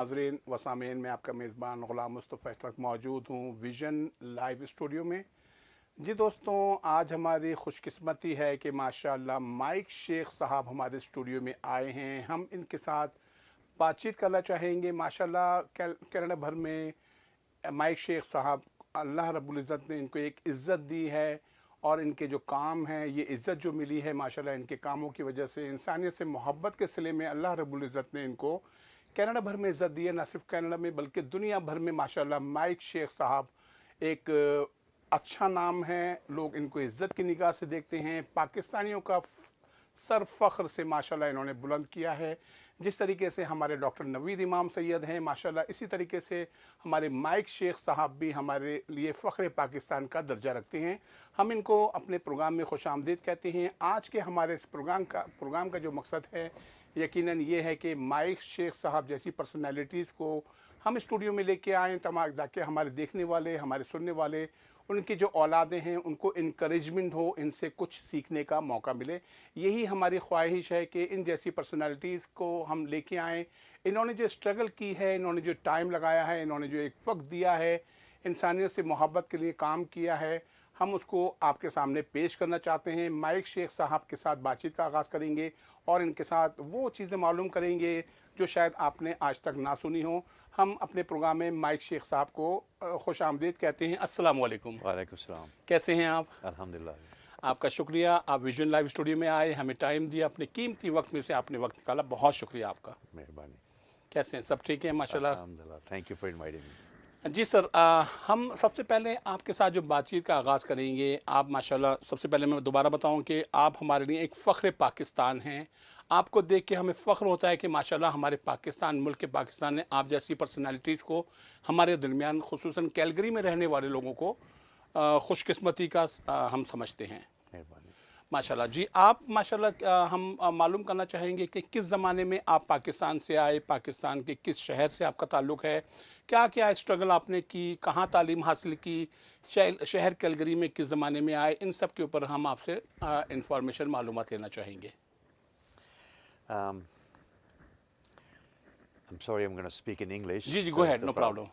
नाज़रीन व सामीन, मैं आपका मेज़बान ग़ुलाम मुस्तफ़ा इस वक्त मौजूद हूँ विज़न लाइव स्टूडियो में। जी दोस्तों, आज हमारी खुशकिस्मती है कि माशाअल्लाह माइक शेख साहब हमारे स्टूडियो में आए हैं। हम इनके साथ बातचीत करना चाहेंगे। माशाअल्लाह कनाडा भर में माइक शेख साहब, अल्लाह रब्बुल इज़्ज़त ने इनको एक इज़्ज़त दी है और इनके जो काम हैं, ये इज़्ज़त जो मिली है माशाअल्लाह इनके कामों की वजह से, इंसानियत से मोहब्बत के सिले में अल्लाह रब्बुल इज़्ज़त ने इनको कनाडा भर में इज़्ज़त दी है। न सिर्फ कनाडा में बल्कि दुनिया भर में माशाअल्लाह माइक शेख साहब एक अच्छा नाम है। लोग इनको इज़्ज़त की निगाह से देखते हैं। पाकिस्तानियों का सर फ़ख्र से माशाअल्लाह इन्होंने बुलंद किया है। जिस तरीके से हमारे डॉक्टर नवीद इमाम सैयद हैं माशाअल्लाह, इसी तरीके से हमारे माइक शेख साहब भी हमारे लिए फ़ख्र पाकिस्तान का दर्जा रखते हैं। हम इनको अपने प्रोग्राम में खुशामदीद कहते हैं। आज के हमारे इस प्रोग्राम का जो मकसद है यकीनन ये है कि माइक शेख साहब जैसी पर्सनैलिटीज़ को हम स्टूडियो में लेके आएँ ताकि हमारे देखने वाले, हमारे सुनने वाले, उनकी जो औलादें हैं उनको इनकरेजमेंट हो, इनसे कुछ सीखने का मौका मिले। यही हमारी ख्वाहिश है कि इन जैसी पर्सनालिटीज़ को हम लेके आएँ। इन्होंने जो स्ट्रगल की है, इन्होंने जो टाइम लगाया है, इन्होंने जो एक वक्त दिया है, इंसानियत से मोहब्बत के लिए काम किया है, हम उसको आपके सामने पेश करना चाहते हैं। माइक शेख साहब के साथ बातचीत का आगाज़ करेंगे और इनके साथ वो चीज़ें मालूम करेंगे जो शायद आपने आज तक ना सुनी हो। हम अपने प्रोग्राम में माइक शेख साहब को खुश आमदीद कहते हैं। अस्सलाम वालेकुम। वालेकुम सलाम। कैसे हैं आप? अल्हम्दुलिल्लाह। आपका शुक्रिया, आप विजन लाइव स्टूडियो में आए, हमें टाइम दिया, अपने कीमती वक्त में से आपने वक्त निकाला, बहुत शुक्रिया आपका। मेहरबानी। कैसे हैं? सब ठीक है माशाल्लाह? अल्हम्दुलिल्लाह। Thank you for inviting me. जी सर, हम सबसे पहले आपके साथ जो बातचीत का आगाज़ करेंगे, आप माशाल्लाह, सबसे पहले मैं दोबारा बताऊं कि आप हमारे लिए एक फ़ख्र पाकिस्तान हैं। आपको देख के हमें फ़ख्र होता है कि माशाल्लाह हमारे पाकिस्तान, मुल्क के पाकिस्तान ने आप जैसी पर्सनालिटीज़ को हमारे दरमियान, खुसूसन कैलगरी में रहने वाले लोगों को खुशकिस्मती का हम समझते हैं। मेहरबानी। माशाल्लाह जी, आप माशाल्लाह हम मालूम करना चाहेंगे कि किस ज़माने में आप पाकिस्तान से आए, पाकिस्तान के किस शहर से आपका ताल्लुक़ है, क्या क्या स्ट्रगल आपने की, कहाँ तालीम हासिल की, शहर कैलगरी में किस ज़माने में आए, इन सब के ऊपर हम आपसे इंफॉर्मेशन मालूमात लेना चाहेंगे। Um, I'm sorry, I'm going to speak in English. जी जी, go So ahead, the no problem.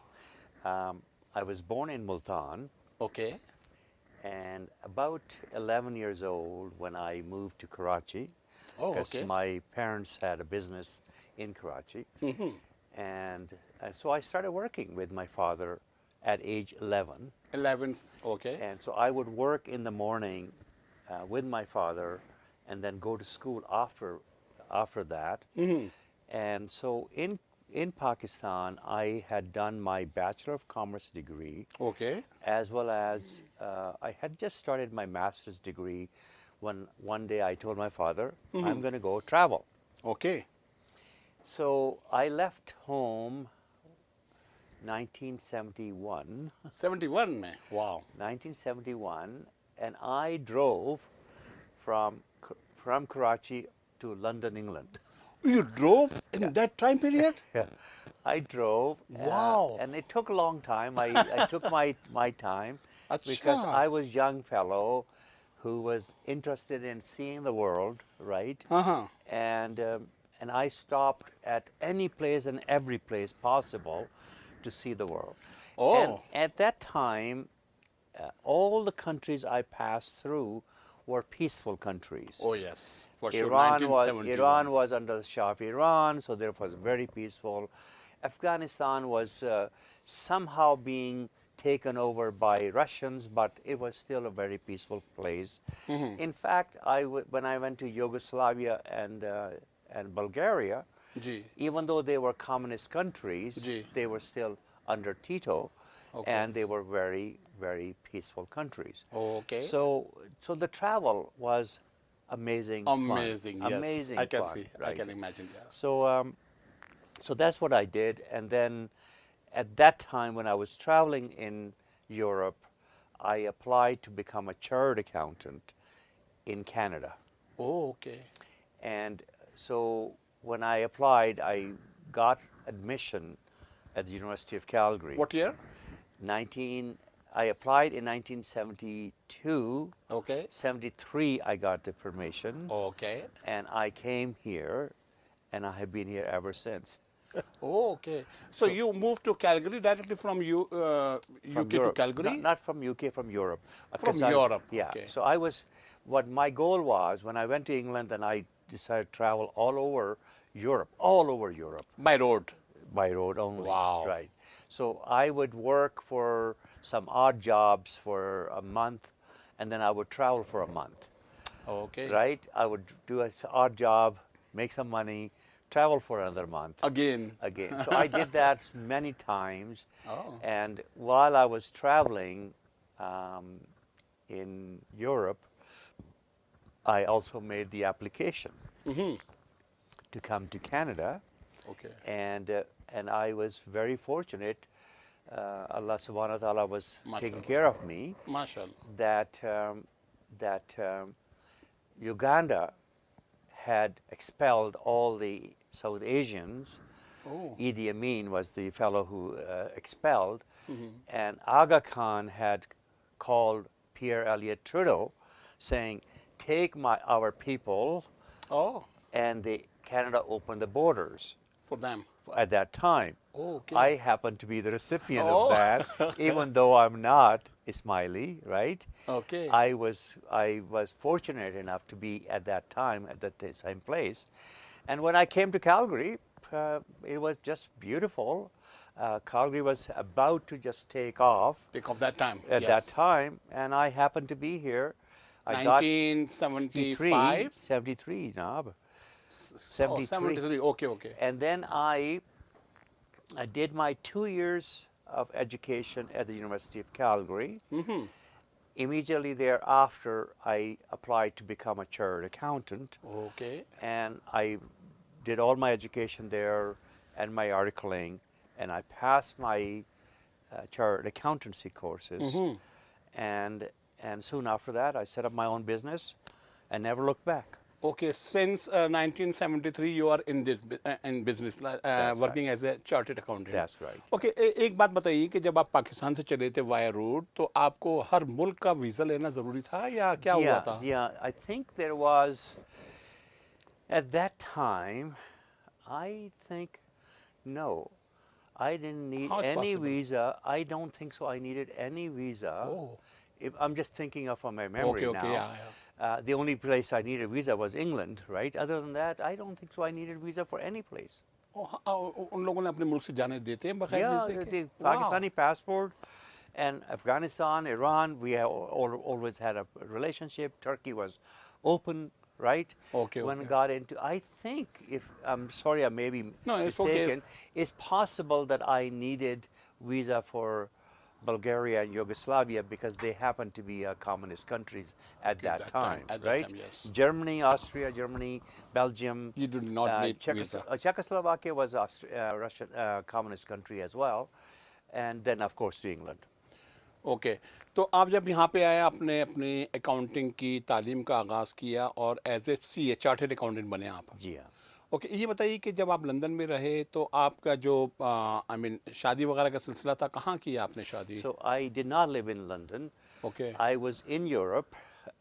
Problem. I was born in Multan, okay. and about 11 years old when I moved to Karachi, oh, because okay. my parents had a business in Karachi, and so I started working with my father at age 11. 11, okay. And so I would work in the morning with my father, and then go to school after that. And so in Pakistan, I had done my Bachelor of Commerce degree, okay. as well as I had just started my master's degree when one day I told my father, I'm going to go travel. Okay. So I left home 1971, 71 में, वाह। 1971, and I drove from Karachi to London, England. You drove in that time period? Yeah, I drove. Wow. And it took a long time. I took my time because अच्छा। I was young fellow who was interested in seeing the world, right? हाँ। And I stopped at any place and every place possible to see the world. And Oh. at that time, all the countries I passed through were peaceful countries. Oh yes, for sure. Iran was under the Shah of Iran, so therefore it was very peaceful. Afghanistan was somehow being taken over by Russians, but it was still a very peaceful place. In fact, when I went to Yugoslavia and Bulgaria, जी, even though they were communist countries, जी, they were still under Tito, okay, and they were very, very peaceful countries. okay. So the travel was amazing fun. Amazing, yes. Amazing I can fun, see, I right? can imagine, yeah. So that's what I did, and then at that time when I was traveling in Europe, I applied to become a chartered accountant in Canada. Oh, okay. And so when I applied, I got admission at the University of Calgary. What year? I applied in 1972. Okay. 73, I got the permission. Okay. And I came here, and I have been here ever since. Oh, okay. So So you moved to Calgary directly from from UK to Europe, Calgary? not from UK, from Europe. From Because Europe. yeah, Okay. so what my goal was when I went to England and I decided to travel all over Europe By road. by road only, Wow. right? So I would work for some odd jobs for a month, and then I would travel for a month, Okay. right? I would do an odd job, make some money, travel for another month Again. again. So I did that many times, Oh. and while I was traveling um, in Europe, I also made the application Mm-hmm. to come to Canada, Okay. and I was very fortunate. Allah Subhanahu wa Taala was taking MashaAllah. care of me. MashaAllah. That Uganda had expelled all the South Asians. Oh. Idi Amin was the fellow who expelled, Mm-hmm. and Aga Khan had called Pierre Elliott Trudeau, saying, "Take our people," Oh, and Canada opened the borders for them. at that time. Oh, okay. I happened to be the recipient of Oh. that, even though I'm not Ismaili, right? Okay. I was fortunate enough to be at that time at that same place, and when I came to Calgary, it was just beautiful. Calgary was about to just take off Take off that time. at that Yes. time, and I happened to be here. I got 1975. 73, Nab, Oh, 73. 73. Okay, okay. And then I did my 2 years of education at the University of Calgary. Mm-hmm. Immediately thereafter, I applied to become a chartered accountant, Okay. and I did all my education there and my articling, and I passed my chartered accountancy courses. Mm-hmm. And soon after that, I set up my own business and never looked back. Okay, since 1973 you are in this in business, That's working as a chartered accountant. That's right. Okay एक बात बताइए कि जब आप पाकिस्तान से चले थे via road तो आपको हर मुल्क का वीज़ा लेना ज़रूरी था या क्या हुआ Yeah, था? yeah. I think there was, at that time, I think, no, I didn't need How is any possible? visa. I don't think so. I needed any visa. Oh, If I'm just thinking of from my memory okay, okay, now. yeah, yeah. The only place I needed a visa was England, right? Other than that, I don't think so. I needed visa for any place. उन लोगों ने अपने मुल्क से जाने देते हैं बगैर Yeah, वीज़े के? the Wow. Pakistani passport, and Afghanistan, Iran, we have always had a relationship. Turkey was open, right? Okay, When okay. it got into, I think, if I'm sorry, I may be No, it's okay. mistaken, it's possible that I needed visa for Bulgaria and Yugoslavia because they happened to be communist countries at Okay, that that time, time, at that right? time, yes. Germany, Austria, Belgium. You do not need visa. Czechoslovakia was Russian communist country as well, and then of course to England. Okay तो आप जब यहाँ पे आए आपने अपनी accounting की तालीम का आगाज़ किया और as a C A chartered accountant बने आप. Yeah. ओके ये बताइए कि जब आप लंदन में रहे तो आपका जो आई मीन शादी वगैरह का सिलसिला था कहाँ किया आपने शादी? So I did not live in London. Okay I was in Europe,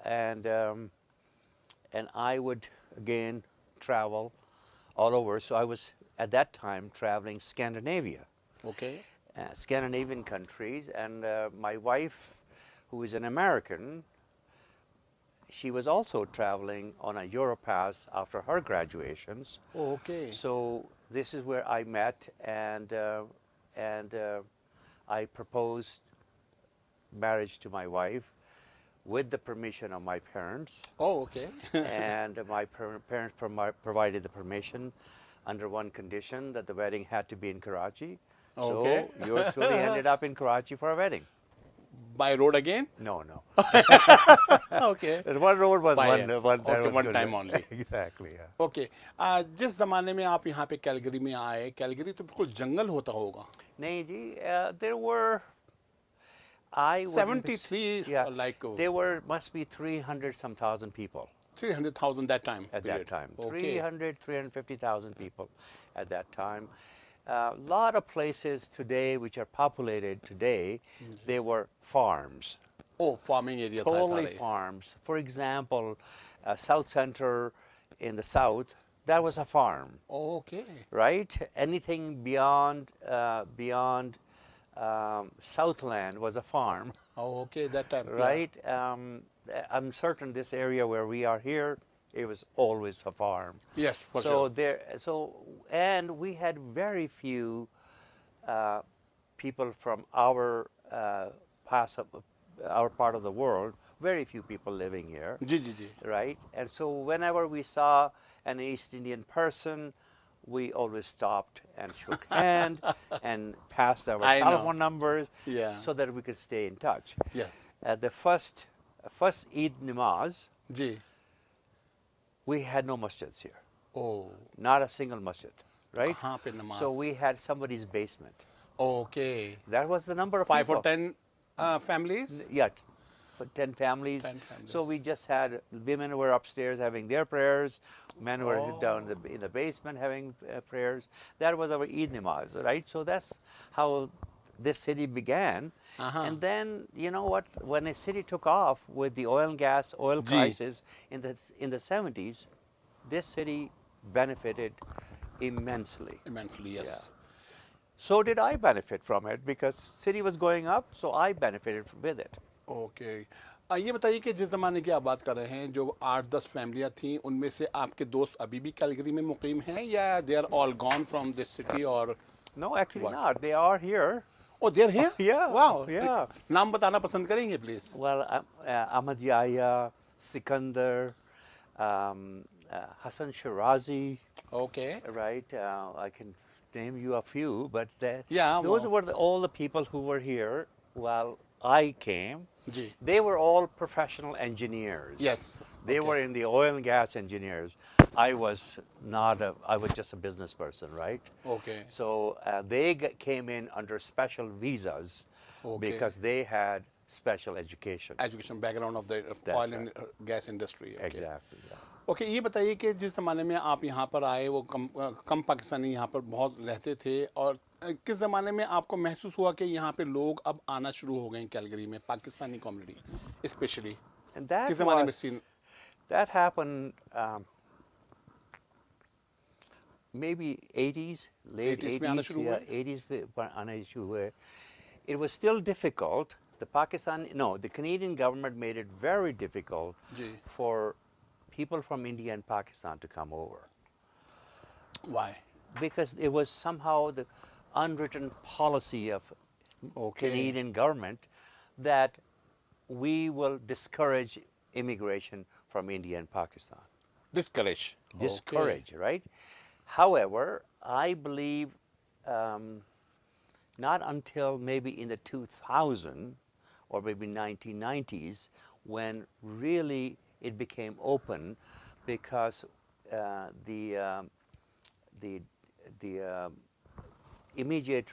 and I would again travel all over. So I was at that time traveling Scandinavia, okay Scandinavian countries, and my wife, who is an American, she was also traveling on a Europass after her graduations. Okay So this is where I met, and I proposed marriage to my wife with the permission of my parents, oh okay and my parents provided the permission under one condition that the wedding had to be in Karachi. Okay. So yours truly ended up in Karachi for a wedding. By road again? No, no. Okay One road was By one. air. One, that Okay, was one good. time only. Exactly. Yeah. Okay जिस ज़माने में आप यहाँ पे Calgary में आए Calgary तो बिल्कुल जंगल होता होगा. Nahi ji, there were. I wouldn't be 73 is yeah, like there were must be 300 some thousand people 300,000 that time. at period. that time. Okay. 350,000 people at that time. A lot of places today which are populated today, they were farms, Oh, farming area था totally सारे. farms. For example, South Center in the south, that was a farm, Okay. right? Anything beyond Southland was a farm, Okay, that time. Yeah. right? I'm certain this area where we are here, it was always a farm. Yes, for So sure. and we had very few uh, people from our our part of the world, very few people living here, ji ji ji. right? And so whenever we saw an East Indian person, we always stopped and shook hand and passed our I know. telephone numbers Yeah. so that we could stay in touch. Yes. At the first Eid Namaz, ji. we had no masjids here, Oh. not a single masjid, right? कहाँ पे नमाज? So we had somebody's basement. Okay. That was the number of 5 people. or 10 families? Yeah, for 10 families. 10 So families. we just had women were upstairs having their prayers, men were down in the basement having prayers. That was our Eid namaz, right? So that's how this city began. And then, you know what? When a city took off with the oil जी. crisis in the 70s, this city benefited immensely. Immensely, yes. Yeah. So did I benefit from it because city was going up, so I benefited with it. Okay. ये बताइए कि जिस ज़माने की आप बात कर रहे हैं, जो 8-10 फैमिलियाँ थीं, उनमें से आपके दोस्त अभी भी कैलगरी में मुकीम हैं या they are all gone from this city और No, actually What? not. They are here. Oh they are here? Yeah, wow. yeah. नाम बताना पसंद करेंगे please? Well, Ahmad Yahya, Sikandar, Hassan Shirazi, okay. right? I can name you a few, but Yeah, those well. were all the people who were here while I came. जी. They were all professional engineers. Yes. They Okay. were in the oil and gas engineers. I was not I was just a business person, right? Okay. So they came in under special visas Okay. because they had special education. Education background of the That's oil and gas industry. Exactly. Yeah. Okay, ये बताइए कि जिस ज़माने में आप यहाँ पर आए वो कम पाकिस्तानी यहाँ पर बहुत रहते थे और किस ज़माने में आपको महसूस हुआ कि यहाँ पे लोग अब आना शुरू हो गए हैं कैलगरी में, Pakistani community specially? And that किस ज़माने में was, scene? that happened maybe 80s, late 80s में आना 80s, शुरू yeah, हुए? 80s पे आना शुरू हुए. It was still difficult. The Canadian government made it very difficult जी. for people from India and Pakistan to come over Why? because it was somehow the unwritten policy of Okay. Canadian government that we will discourage immigration from India and Pakistan. Discourage. Discourage, right? However, I believe not until maybe in the 2000 or maybe 1990s when really it became open because the immediate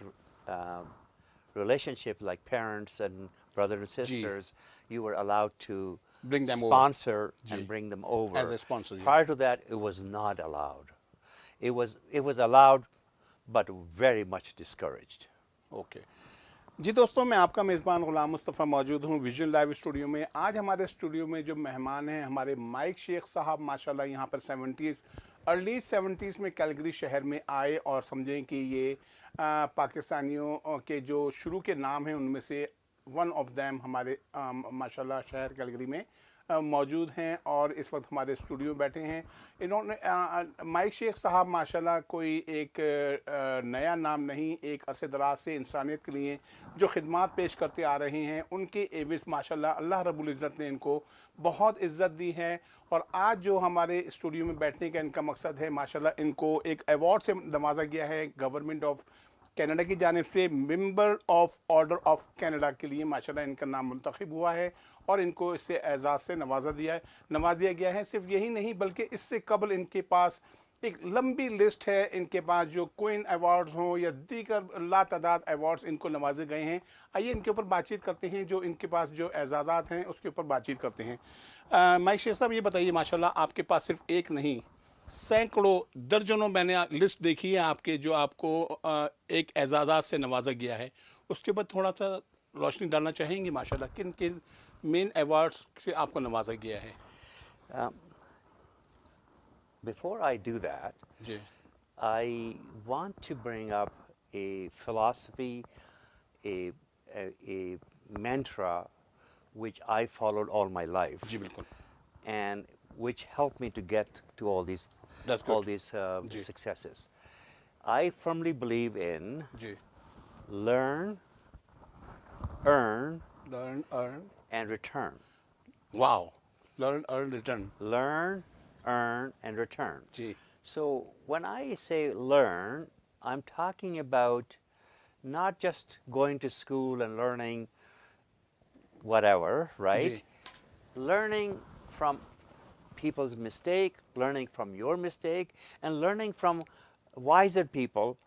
relationship like parents and brothers and sisters, you were allowed to Bring them over. sponsor Ji. and bring them over. As a sponsor, yeah. Prior to that, it was not allowed. It was allowed, but very much discouraged. Okay. जी दोस्तों, मैं आपका मेज़बान ग़ुलाम मुस्तफ़ा मौजूद हूँ vision live studio में. आज हमारे स्टूडियो में जो मेहमान हैं हमारे माइक शेख साहब, माशाल्लाह यहाँ पर अर्ली 70s में कैलगरी शहर में आए और समझें कि ये पाकिस्तानियों के जो शुरू के नाम हैं उनमें से वन ऑफ दैम हमारे माशाल्लाह शहर कैलगरी में मौजूद हैं और इस वक्त हमारे स्टूडियो में बैठे हैं. इन्होंने माइक शेख साहब माशाल्लाह कोई एक नया नाम नहीं, एक अरसे दराज से इंसानियत के लिए जो खिदमात पेश करते आ रहे हैं उनके एवज माशाल्लाह अल्लाह रब्बुल इज़्ज़त ने इनको बहुत इज़्ज़त दी है. और आज जो हमारे स्टूडियो में बैठने का इनका मकसद है माशाल्लाह इनको एक अवार्ड से नवाजा गया है गवर्नमेंट ऑफ कनाडा की जानिब से. Member of order of Canada के लिए माशाल्लाह इनका नाम मुंतखब हुआ है और इनको इससे एजाज़ से नवाज दिया गया है. सिर्फ यही नहीं बल्कि इससे कबल इनके पास एक लंबी लिस्ट है. इनके पास जो क्वीन अवार्ड्स हों या दीगर लातादाद अवार्ड्स इनको नवाजे गए हैं. आइए इनके ऊपर बातचीत करते हैं, जो इनके पास जो एजाज़ात हैं उसके ऊपर बातचीत करते हैं. माइक शेख साहब, ये बताइए माशाल्लाह आपके पास सिर्फ एक नहीं सैकड़ों दर्जनों मैंने लिस्ट देखी है आपके जो आपको एक एजाज़ात से नवाजा गया है. उसके ऊपर थोड़ा सा रोशनी डालना चाहेंगे माशाल्लाह किन किन मेन अवार्ड्स से आपको नवाजा गया है? before I do that, ji I want to bring up a philosophy, a, a mantra which I followed all my life, जी बिल्कुल and which helped me to get to That's all good. these जी successes. I firmly believe in जी learn, earn, learn earn and return. wow learn earn return Learn, earn, and return. जी So when I say learn, I'm talking about not just going to school and learning whatever, right? जी Learning from people's mistake, learning from your mistake, and learning from wiser people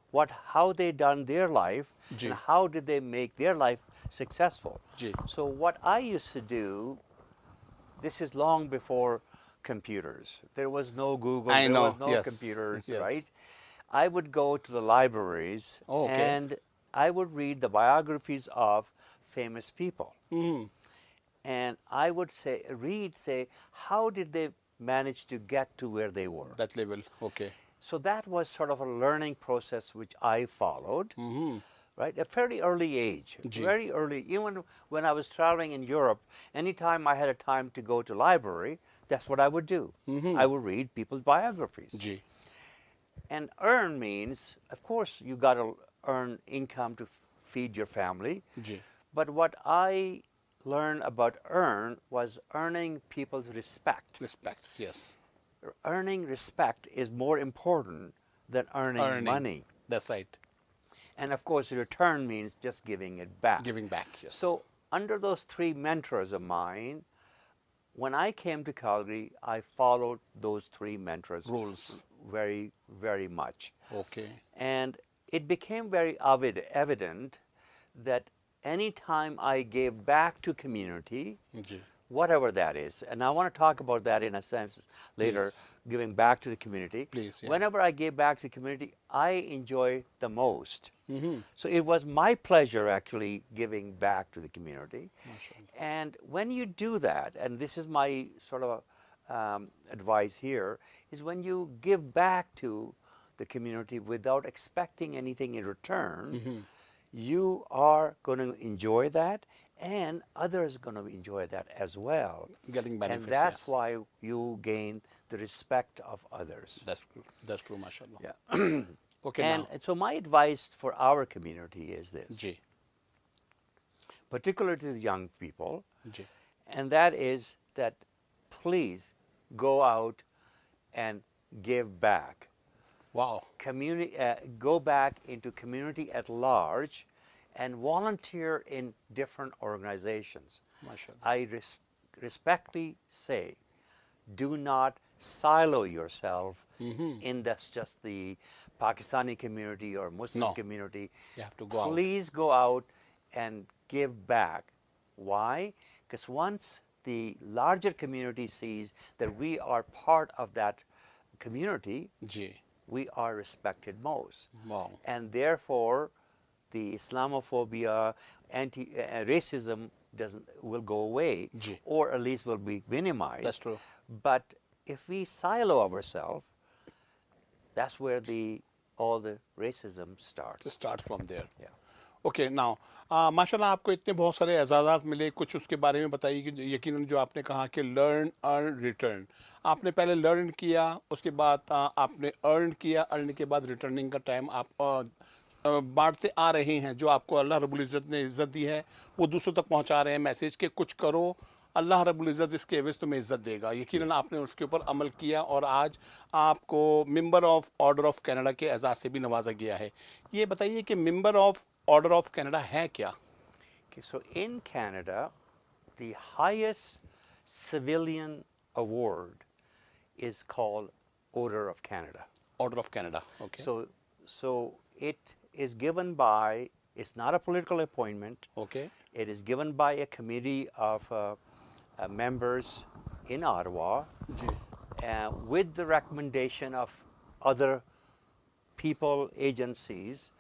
how they done their life and जी how did they make their life successful. जी So what I used to do, this is long before computers. There was no Google, I there was know no yes computers, right? yes I would go to the libraries oh, okay and I would read the biographies of famous people. mm And I would say, how did they manage to get to where they were? that level okay So that was sort of a learning process which I followed, mm right? At a fairly early age, जी very early. Even when I was traveling in Europe, anytime I had a time to go to library, that's what I would do. mm I would read people's biographies. जी And earn means, of course, you got to earn income to feed your family. जी But what I learned about earn was earning people's respect. respects yes Earning respect is more important than earning earning money. that's right And of course, return means just giving it back. giving back yes So, under those three mentors of mine, when I came to Calgary, I followed those three mentors rules very, very much. okay And it became very evident that anytime I gave back to community, जी whatever that is, and I want to talk about that in a sense later, Please. giving back to the community. Please, yeah. Whenever I gave back to the community, I enjoy the most. mm-hmm. So it was my pleasure actually giving back to the community. MashaAllah. And when you do that, and this is my sort of advice here, is when you give back to the community without expecting anything in return, mm-hmm. you are going to enjoy that, and others are going to enjoy that as well. Getting benefits, and that's yes. why you gain the respect of others. That's true, mashallah. Yeah. Okay, and now. so my advice for our community is this, जी particularly to the young people, जी and that is that please go out and give back. wow Go back into community at large and volunteer in different organizations. mashallah I respectfully say, do not silo yourself mm-hmm. in just the Pakistani community or Muslim No. community. You have to go out. Please go out and give back. Why? Because once the larger community sees that we are part of that community, जी we are respected most. wow And therefore, the Islamophobia, racism will go away, जी or at least will be minimized. That's true. But if we silo ourselves, that's where all the racism starts. to start from there Yeah. Okay now माशाल्लाह आपको इतने बहुत सारे एजाज़ात मिले कुछ उसके बारे में बताइए कि यकीनन जो आपने कहा कि लर्न अर्न रिटर्न आपने पहले लर्न किया उसके बाद आपने अर्न किया अर्न के बाद रिटर्निंग का टाइम आप बांटते आ रहे हैं जो आपको अल्लाह रब्बुल इज़्ज़त ने इज़्ज़त दी है वो दूसरों तक पहुंचा रहे हैं मैसेज के कुछ करो अल्लाह रब्बुल इज़्ज़त इसके एवज़ तुम्हें इज़्ज़त देगा यकीनन आपने उसके ऊपर अमल किया और आज आपको member of order of Canada के एजाज़ से भी नवाजा गया है ये बताइए कि member of order of Canada है क्या Okay, so in Canada, the highest civilian award is called Order of Canada. Order of Canada okay So it is given by, it's not a political appointment. Okay It is given by a committee of members in Ottawa जी with the recommendation of other people, agencies,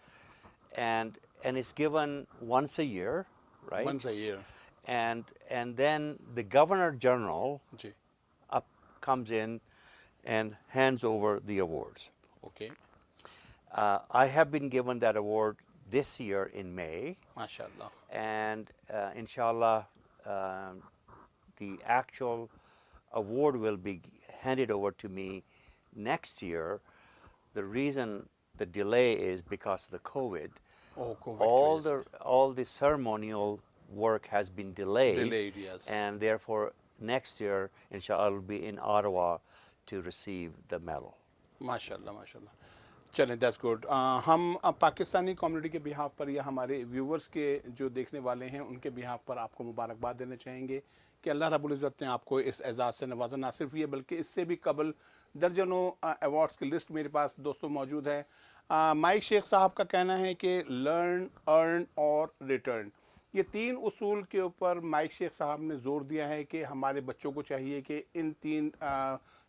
and it's given once a year, right? once a year And then the Governor General जी comes in and hands over the awards. Okay. I have been given that award this year in May, MashaAllah. and inshallah, the actual award will be handed over to me next year. The reason the delay is because of the COVID. Oh, COVID की All वजह से. the ceremonial work has been delayed, Delayed, yes. and therefore next year, inshallah, I'll be in Ottawa to receive the medal. माशाल्लाह माशाल्लाह. चलें, that's good. हम Pakistani community के behalf पर या हमारे व्यूवर्स के जो देखने वाले हैं उनके बिहाफ पर आपको मुबारकबाद देना चाहेंगे कि अल्लाह रब्बुल इज़्ज़त ने आपको इस एजाज़ से नवाजा. ना सिर्फ ये बल्कि इससे भी कबल दर्जनों अवार्ड्स की लिस्ट मेरे पास दोस्तों मौजूद है. माइक शेख साहब का कहना है कि लर्न, अर्न और रिटर्न, ये 3 उसूल के ऊपर माइक शेख साहब ने ज़ोर दिया है कि हमारे बच्चों को चाहिए कि इन 3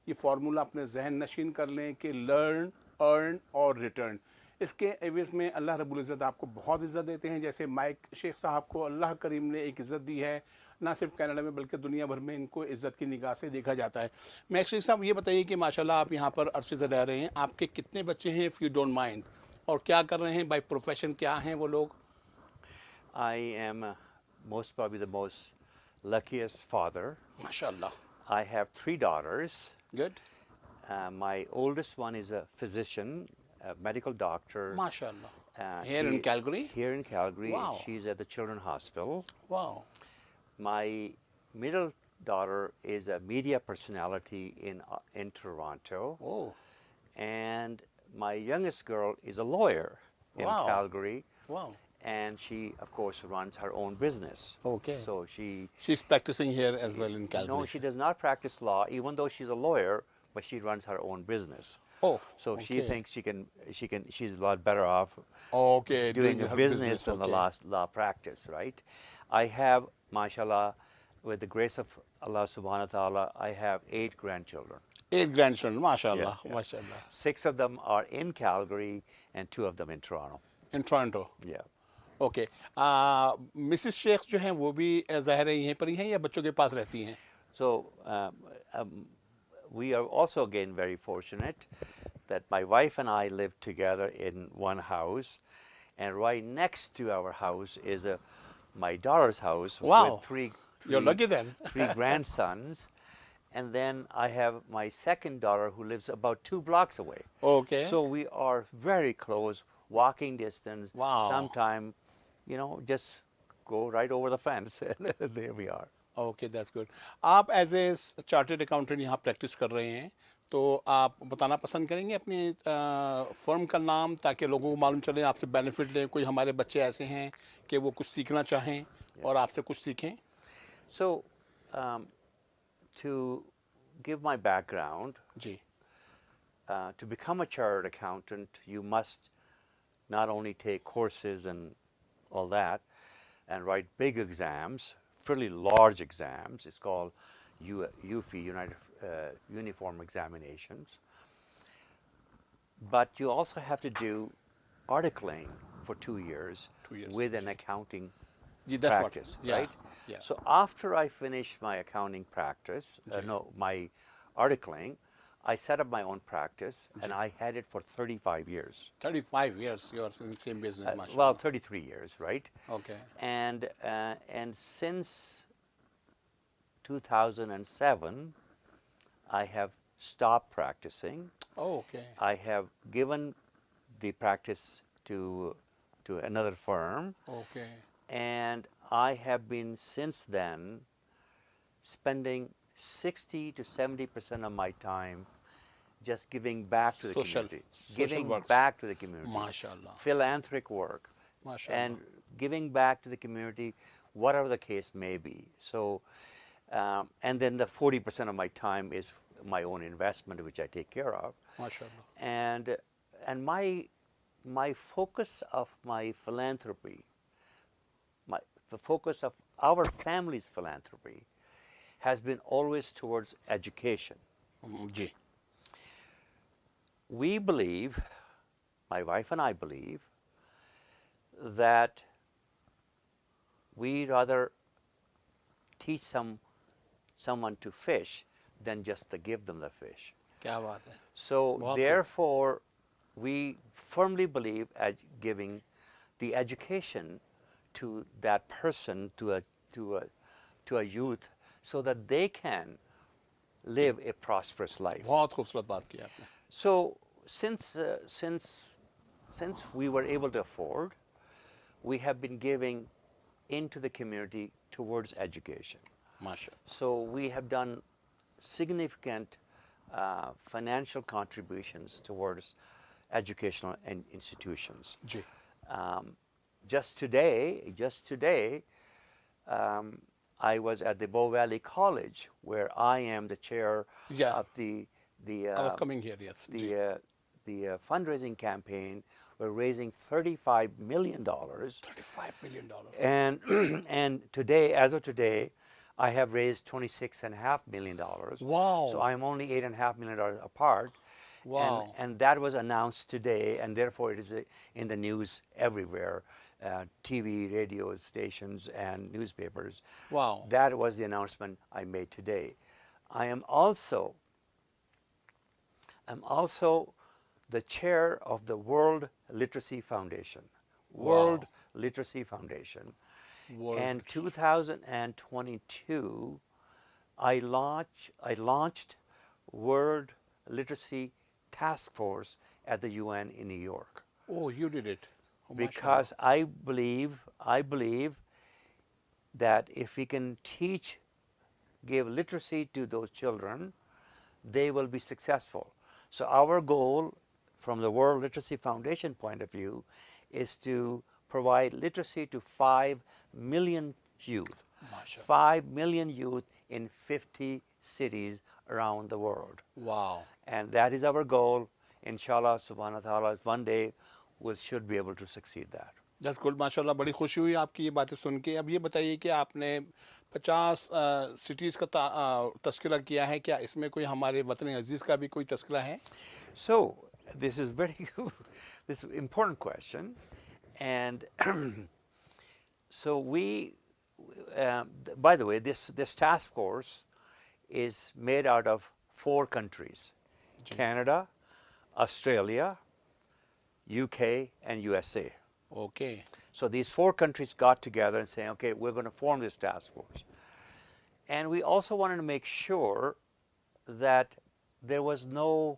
ये फार्मूला अपने जहन नशीन कर लें कि लर्न, अर्न और रिटर्न. इसके एवज़ में अल्लाह रब्बुल इज़्ज़त आपको बहुत इज़्ज़त देते हैं. जैसे माइक शेख साहब को अल्लाह करीम ने एक इज़्ज़त दी है, ना सिर्फ कनाडा में बल्कि दुनिया भर में इनको इज़्ज़त की निगाह से देखा जाता है. माइक शेख साहब, ये बताइए कि माशाल्लाह आप यहाँ पर अरसे से रह रहे हैं, आपके कितने बच्चे हैं, इफ़ यू डोंट माइंड, और क्या कर रहे हैं, बाय प्रोफेशन क्या हैं वो लोग? I am most probably the most luckiest father. माशाल्लाह. I have 3 daughters. Good. My oldest one is a physician, a medical doctor. माशाल्लाह. She- Here in Calgary? Here in Calgary. Wow. She's at the Children's Hospital. Wow. My middle daughter is a media personality in Toronto, Oh, and my youngest girl is a lawyer in Wow. Calgary, wow. and she, of course, runs her own business. Okay. So she She's practicing here as well in Calgary. no, she does not practice law, even though she's a lawyer, but she runs her own business. Oh, So she okay. thinks she's a lot better off Okay, doing a her business than the okay. law practice, right? I have, mashallah, with the grace of Allah subhanahu wa ta'ala, I have 8 grandchildren. 8 grandchildren, mashallah, Yeah, yeah. mashallah. 6 of them are in Calgary and 2 of them in Toronto. In Toronto. Yeah. Okay. Mrs Sheikh जो हैं वो भी ज़ाहिर है यहीं पर ही हैं या बच्चों के पास रहती हैं? So we are also again very fortunate that my wife and I live together in one house, and right next to our house is my daughter's house Wow. with 3 You're lucky then. 3 grandsons, and then I have my second daughter who lives about 2 blocks away. Okay. So we are very close, walking distance. Wow. Sometime, just go right over the fence. There we are. Okay, that's good. आप as a chartered accountant यहाँ practice कर रहे हैं, तो आप बताना पसंद करेंगे अपनी फर्म का नाम, ताकि लोगों को मालूम चले, आपसे बेनिफिट लें. कोई हमारे बच्चे ऐसे हैं कि वो कुछ सीखना चाहें और आपसे कुछ सीखें. So, to give my background, ji. to become a chartered accountant, you must not only take courses and all that, and write big exams, fairly large exams. It's called UFI, Uniform Examinations. But you also have to do articling for 2 years, 2 years, with an accounting ji, that's what. practice, Yeah, right? yeah. So after I finished my accounting practice, my articling, I set up my own practice, and I had it for 35 years. 35 years you're in the same business, mashallah. Well, 33 years, right? Okay. And since 2007, I have stopped practicing. Oh, okay. I have given the practice to another firm, Okay. and I have been since then spending 60 to 70% of my time just giving back to the community, giving works. back to the community, Mashallah. philanthropic work, Mashallah. and giving back to the community, whatever the case may be. So, and then the 40% of my time is my own investment, which I take care of. Mashallah. And my focus of my philanthropy, the focus of our family's philanthropy, has been always towards education. Ji. We believe, my wife and I believe, that we rather teach someone to fish than just to give them the fish. क्या बात है, So बहुत खूब। therefore, we firmly believe at giving the education to that person, to a to a youth, so that they can live a prosperous life. बहुत खूबसूरत बात की आपने। So since we were able to afford, we have been giving into the community towards education. माशाल्लाह। So we have done significant financial contributions towards educational institutions. Ji. Um, just today, I was at the Bow Valley College, where I am the chair Yeah. of the I was coming here, yes. Ji. the fundraising campaign. We're raising $35 million. $35 million। And and today, as of today, I have raised $26.5 million. Wow. So I'm only $8.5 million apart. Wow. And that was announced today, and therefore it is in the news everywhere, TV, radio stations, and newspapers. Wow. That was the announcement I made today. I'm also the chair of the World Literacy Foundation. World Wow. Literacy Foundation. World And 2022, I launched World Literacy Task Force at the UN in New York. Oh, you did it. Oh, Because I believe that if we can give literacy to those children, they will be successful. So our goal from the World Literacy Foundation point of view is to provide literacy to 5 million youth. Mashallah. 5 million youth in 50 cities around the world. Wow. And that is our goal. Inshallah, subhanahu wa ta'ala, one day we should be able to succeed that. That's good, माशाल्लाह। बड़ी खुशी हुई आपकी ये बातें सुन के। अब ये बताइए कि आपने 50 सिटीज़ का तस्करा किया है, क्या इसमें कोई हमारे वतन अजीज़ का भी कोई तस्करा है? So this is this is an important question, and so by the way, this task force is made out of 4 countries: Canada, Australia, UK, and USA. Okay. So these 4 countries got together and saying, okay, we're going to form this task force. And we also wanted to make sure that there was no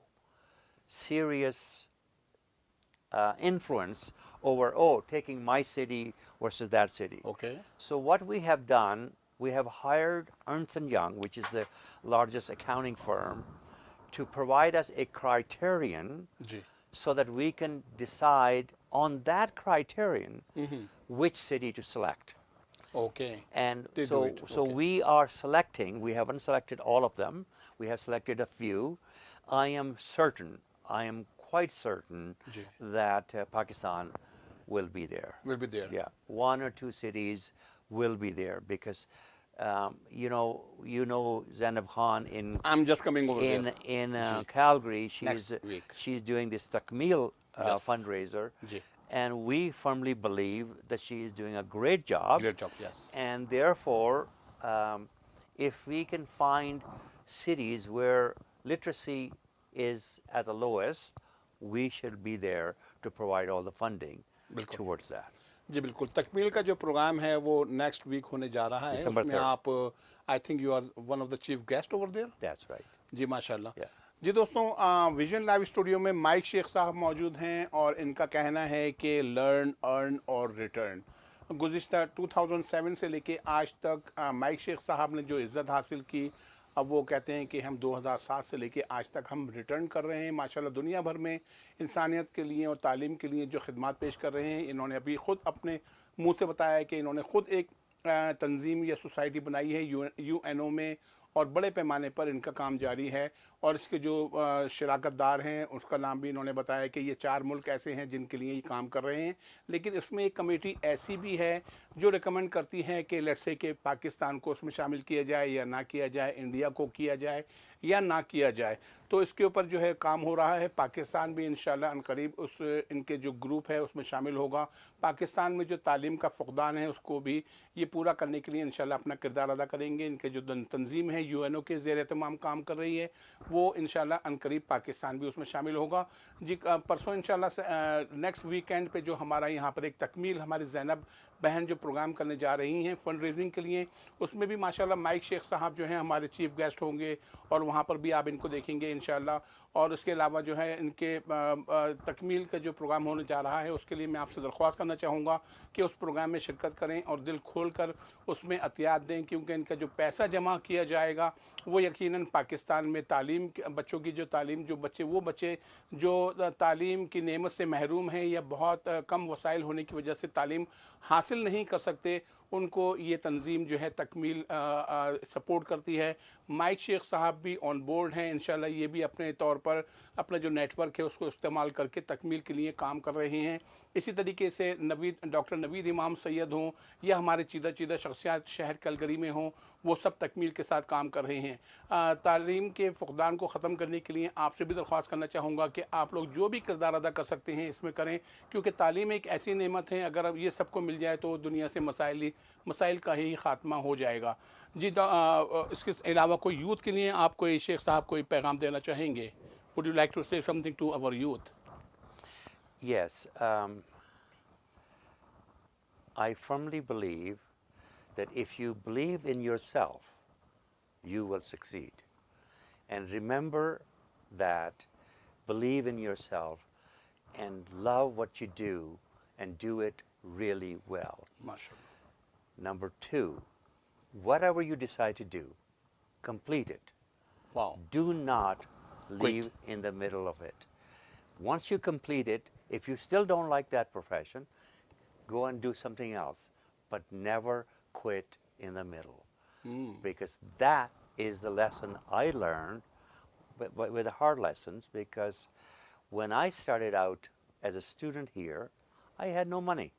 serious influence over, taking my city versus that city. Okay. So what we have done, we have hired Ernst & Young, which is the largest accounting firm, to provide us a criterion ji. so that we can decide on that criterion which city to select. Okay. And They do so, it, so okay. we are selecting, we haven't selected all of them, we have selected a few. I am quite certain ji. that Pakistan will be there. Will be there. Yeah, 1 or 2 cities will be there because, you know Zainab Khan I'm just coming over in there. Calgary. Next week. She's doing this Takmil Yes. fundraiser, ji. and we firmly believe that she is doing a great job. Great job, yes. And therefore, if we can find cities where literacy is at the lowest, we should be there to provide all the funding बिल्कुल। towards that. जी बिल्कुल। तकमील का जो programme है वो next week होने जा रहा है। December उसमें 3rd. आप I think you are one of the chief guest over there. That's right. जी माशाल्लाह। Yeah. जी दोस्तों, विजन लाइव स्टूडियो में माइक शेख साहब मौजूद हैं और इनका कहना है कि लर्न, अर्न और रिटर्न। गुज़िश्ता 2007 से लेके आज तक माइक शेख साहब ने जो इज़्ज़त हासिल की, अब वो कहते हैं कि हम 2007 से लेके आज तक हम रिटर्न कर रहे हैं। माशाल्लाह दुनिया भर में इंसानियत के लिए और तालीम के लिए जो खिदमत पेश कर रहे हैं। इन्होंने अभी ख़ुद अपने मुंह से बताया है कि इन्होंने ख़ुद एक तंजीम या सोसाइटी बनाई है UNO में, और बड़े पैमाने पर इनका काम जारी है। और इसके जो शराकतदार हैं उसका नाम भी इन्होंने बताया कि ये 4 मुल्क ऐसे हैं जिनके लिए ये काम कर रहे हैं। लेकिन इसमें एक कमेटी ऐसी भी है जो रिकमेंड करती है कि लेट्स से कि पाकिस्तान को उसमें शामिल किया जाए या ना किया जाए, इंडिया को किया जाए। या ना किया जाए। तो इसके ऊपर जो है काम हो रहा है। पाकिस्तान भी इंशाल्लाह अनकरीब उस इनके जो ग्रुप है उसमें शामिल होगा। पाकिस्तान में जो तालीम का फुकदान है उसको भी ये पूरा करने के लिए इंशाल्लाह अपना किरदार अदा करेंगे। इनके जो तंजीम है यूएनओ के ज़ेर एहतमाम काम कर रही है, वो इंशाल्लाह अनकरीब पाकिस्तान भी उसमें शामिल होगा। जी परसों इंशाल्लाह नेक्स्ट वीकेंड पे जो हमारा यहाँ पर एक तकमील हमारी ज़ैनब बहन जो प्रोग्राम करने जा रही हैं फंड रेजिंग के लिए, उसमें भी माशाल्लाह माइक शेख साहब जो हैं हमारे चीफ गेस्ट होंगे और वहाँ पर भी आप इनको देखेंगे इंशाल्लाह। और उसके अलावा जो है इनके तकमील का जो प्रोग्राम होने जा रहा है उसके लिए मैं आपसे दरख्वास्त करना चाहूँगा कि उस प्रोग्राम में शिरकत करें और दिल खोल कर उसमें अतियात दें, क्योंकि इनका जो पैसा जमा किया जाएगा वो यकीनन पाकिस्तान में तालीम बच्चों की जो तालीम जो बच्चे जो तालीम की नेमत से महरूम हैं या बहुत कम वसाइल होने की वजह से तालीम हासिल नहीं कर सकते, उनको ये तंजीम जो है तकमील सपोर्ट करती है। माइक शेख साहब भी ऑन बोर्ड हैं इंशाल्लाह। ये भी अपने तौर पर अपना जो नेटवर्क है उसको इस्तेमाल करके तकमील के लिए काम कर रहे हैं। इसी तरीके से डॉक्टर नवीद इमाम सैयद हों या हमारे चीदा शख्सियात शहर कलगरी में हों, वो सब तकमील के साथ काम कर रहे हैं। तालीम के फुकदान को ख़त्म करने के लिए आपसे भी दरख्वास्त करना चाहूँगा कि आप लोग जो भी किरदार अदा कर सकते हैं इसमें करें, क्योंकि तालीम एक ऐसी नेमत है, अगर अब ये सबको मिल जाए तो दुनिया से मसाइल का ही ख़ात्मा हो जाएगा। जी इसके अलावा कोई यूथ के लिए आप कोई शेख साहब कोई पैगाम देना चाहेंगे? Would you like to say something to our youth? Yes, I firmly believe that if you believe in yourself, you will succeed. And remember that believe in yourself and love what you do and do it really well. MashaAllah. Number two, whatever you decide to do, complete it. Wow. Do not leave in the middle of it. Once you complete it, if you still don't like that profession, go and do something else, but never quit in the middle. Because that is the lesson I learned with the hard lessons, because when I started out as a student here, I had no money.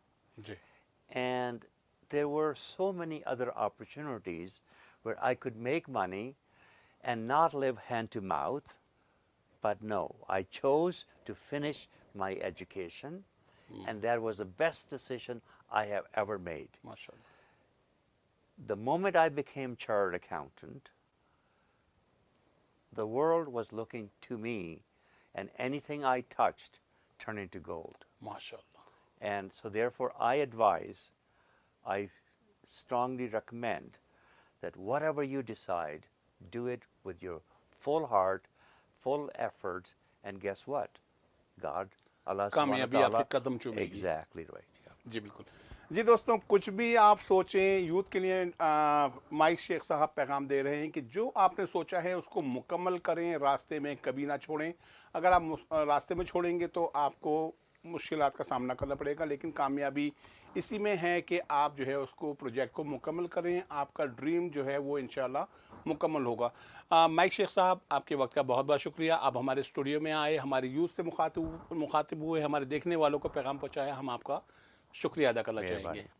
And there were so many other opportunities where I could make money and not live hand to mouth. But no, I chose to finish my education, and that was the best decision I have ever made. MashaAllah. The moment I became chartered accountant, the world was looking to me, and anything I touched turned into gold. MashaAllah. And so therefore I strongly recommend that whatever you decide, do it with your full heart, full effort, and guess what? God, Allah subhanahu wa कामयाबी ta'ala. आपके कदम चूमेगी। Exactly right. Yeah. जी बिल्कुल। जी दोस्तों, कुछ भी आप सोचें, youth के लिए माइक शेख साहब पैगाम दे रहे हैं कि जो आपने सोचा है उसको मुकम्मल करें, रास्ते में कभी ना छोड़ें। अगर आप रास्ते में छोड़ेंगे तो आपको मुश्किलात का सामना करना पड़ेगा, लेकिन कामयाबी इसी में है कि आप जो है उसको प्रोजेक्ट को मुकम्मल करें। आपका ड्रीम जो है वो इंशाल्लाह मुकम्मल होगा। माइक शेख साहब, आपके वक्त का बहुत बहुत शुक्रिया। आप हमारे स्टूडियो में आए, हमारे यूथ से मुखातिब हुए, हमारे देखने वालों को पैगाम पहुँचाया, हम आपका शुक्रिया अदा करना चाहेंगे।